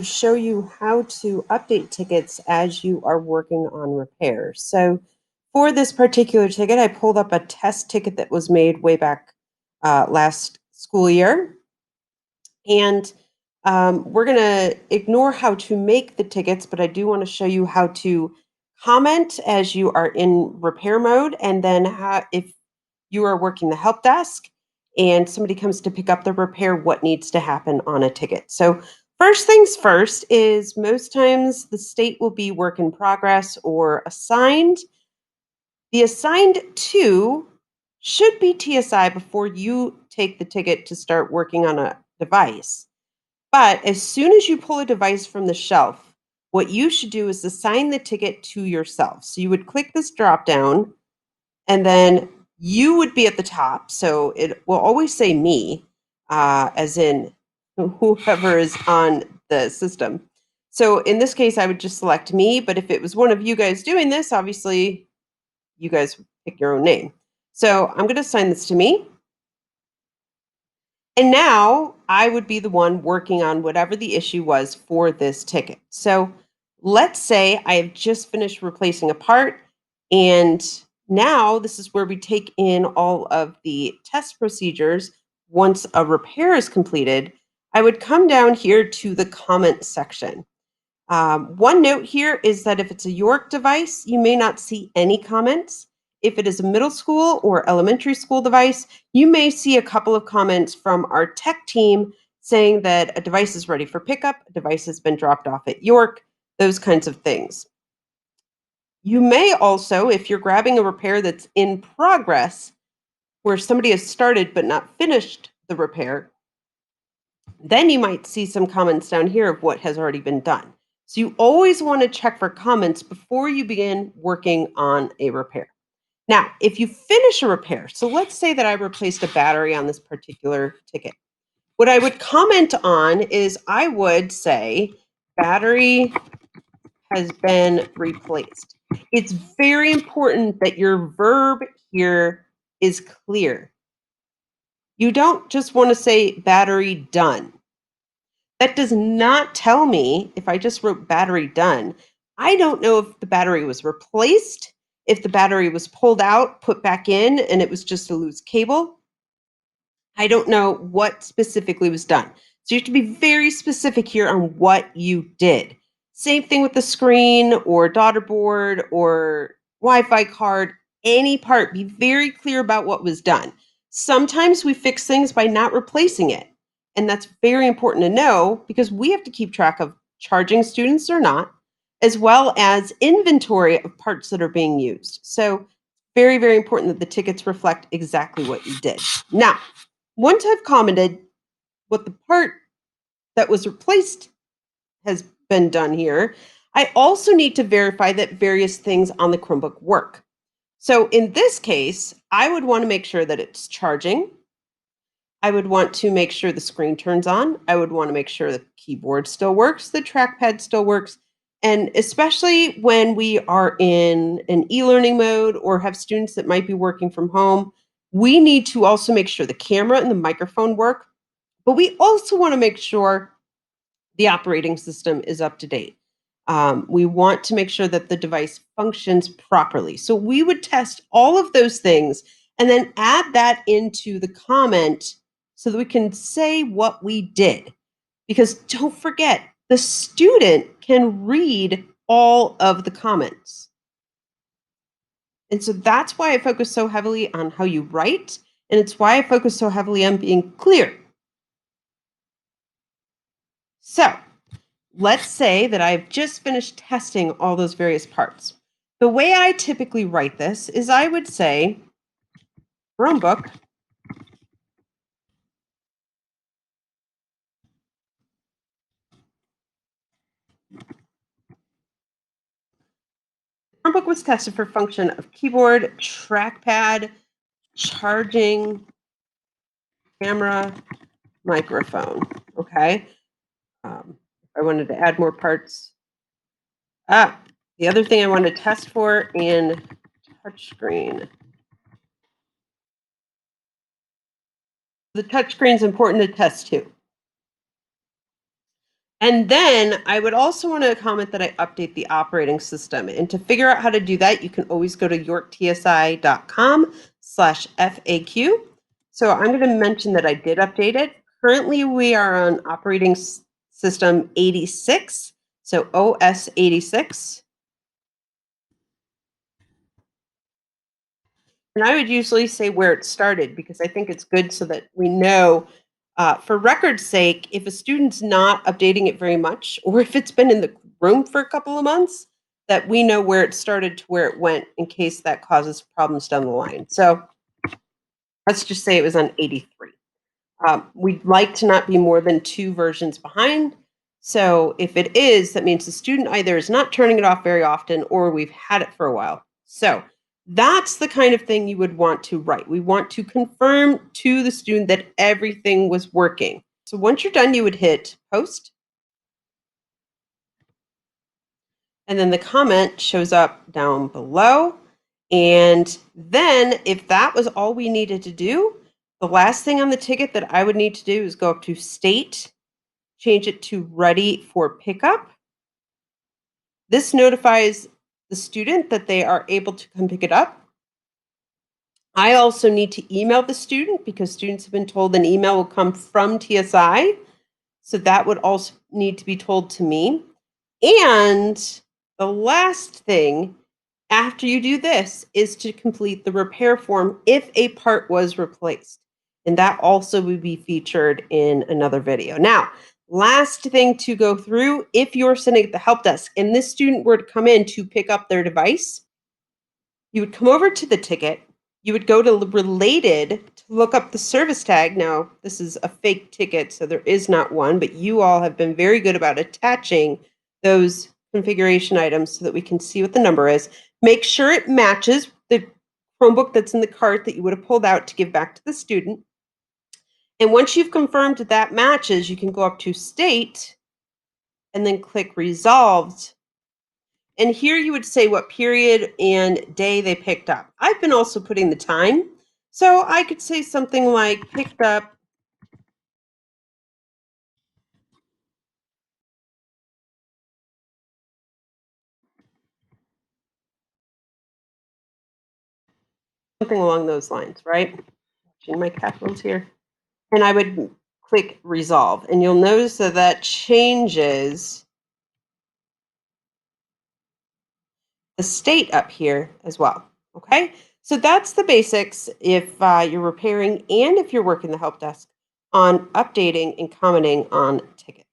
show you how to update tickets as you are working on repairs. So for this particular ticket, I pulled up a test ticket that was made way back last school year. And we're going to ignore how to make the tickets, but I do want to show you how to comment as you are in repair mode. And then if you are working the help desk and somebody comes to pick up the repair, what needs to happen on a ticket. So first things first is most times the state will be work in progress or assigned. The assigned to should be TSI before you take the ticket to start working on a device. But as soon as you pull a device from the shelf, what you should do is assign the ticket to yourself. So you would click this drop down and then you would be at the top. So it will always say me, as in whoever is on the system. So in this case, I would just select me. But if it was one of you guys doing this, obviously you guys pick your own name. So I'm going to assign this to me. And now I would be the one working on whatever the issue was for this ticket. So let's say I have just finished replacing a part, and now this is where we take in all of the test procedures. Once a repair is completed, I would come down here to the comment section. One note here is that if it's a York device, you may not see any comments. If it is a middle school or elementary school device, you may see a couple of comments from our tech team saying that a device is ready for pickup, a device has been dropped off at York, those kinds of things. You may also, if you're grabbing a repair that's in progress, where somebody has started but not finished the repair, then you might see some comments down here of what has already been done. So you always want to check for comments before you begin working on a repair. Now, if you finish a repair, so let's say that I replaced a battery on this particular ticket. What I would comment on is I would say battery has been replaced. It's very important that your verb here is clear. You don't just want to say battery done. That does not tell me if I just wrote battery done. I don't know if the battery was replaced, if the battery was pulled out, put back in, and it was just a loose cable. I don't know what specifically was done. So you have to be very specific here on what you did. Same thing with the screen or daughter board or Wi-Fi card, any part, be very clear about what was done. Sometimes we fix things by not replacing it. And that's very important to know because we have to keep track of charging students or not, as well as inventory of parts that are being used. So very, very important that the tickets reflect exactly what you did. Now, once I've commented what the part that was replaced has been done here, I also need to verify that various things on the Chromebook work. So in this case, I would want to make sure that it's charging. I would want to make sure the screen turns on. I would want to make sure the keyboard still works, the trackpad still works. And especially when we are in an e-learning mode or have students that might be working from home, we need to also make sure the camera and the microphone work. But we also want to make sure the operating system is up to date. We want to make sure that the device functions properly. So we would test all of those things and then add that into the comment so that we can say what we did. Because don't forget, the student can read all of the comments. And so that's why I focus so heavily on how you write, and it's why I focus so heavily on being clear. So let's say that I've just finished testing all those various parts. The way I typically write this is I would say Chromebook Chromebook was tested for function of keyboard, trackpad, charging, camera, microphone. Okay. I wanted to add more parts. The other thing I wanted to test for in touchscreen. The touchscreen is important to test too. And then I would also want to comment that I update the operating system. And to figure out how to do that, you can always go to yorktsi.com/FAQ. So I'm going to mention that I did update it. Currently, we are on operating system 86, so OS 86. And I would usually say where it started because I think it's good so that we know, for record's sake, if a student's not updating it very much, or if it's been in the room for a couple of months, that we know where it started to where it went in case that causes problems down the line. So let's just say it was on 83. We'd like to not be more than 2 versions behind. So if it is, that means the student either is not turning it off very often or we've had it for a while. So that's the kind of thing you would want to write. We want to confirm to the student that everything was working. So once you're done, you would hit post. And then the comment shows up down below. And then if that was all we needed to do, the last thing on the ticket that I would need to do is go up to state, change it to ready for pickup. This notifies the student that they are able to come pick it up. I also need to email the student because students have been told an email will come from TSI. So that would also need to be told to me. And the last thing after you do this is to complete the repair form if a part was replaced. And that also would be featured in another video. Now, last thing to go through, if you're sitting at the help desk and this student were to come in to pick up their device, you would come over to the ticket, you would go to related to look up the service tag. Now, this is a fake ticket, so there is not one, but you all have been very good about attaching those configuration items so that we can see what the number is. Make sure it matches the Chromebook that's in the cart that you would have pulled out to give back to the student. And once you've confirmed that that matches, you can go up to state and then click resolved. And here you would say what period and day they picked up. I've been also putting the time. So I could say something like picked up something along those lines, right? Watching my capitals here. And I would click resolve. And you'll notice that that changes the state up here as well. Okay. So that's the basics if you're repairing and if you're working the help desk on updating and commenting on tickets.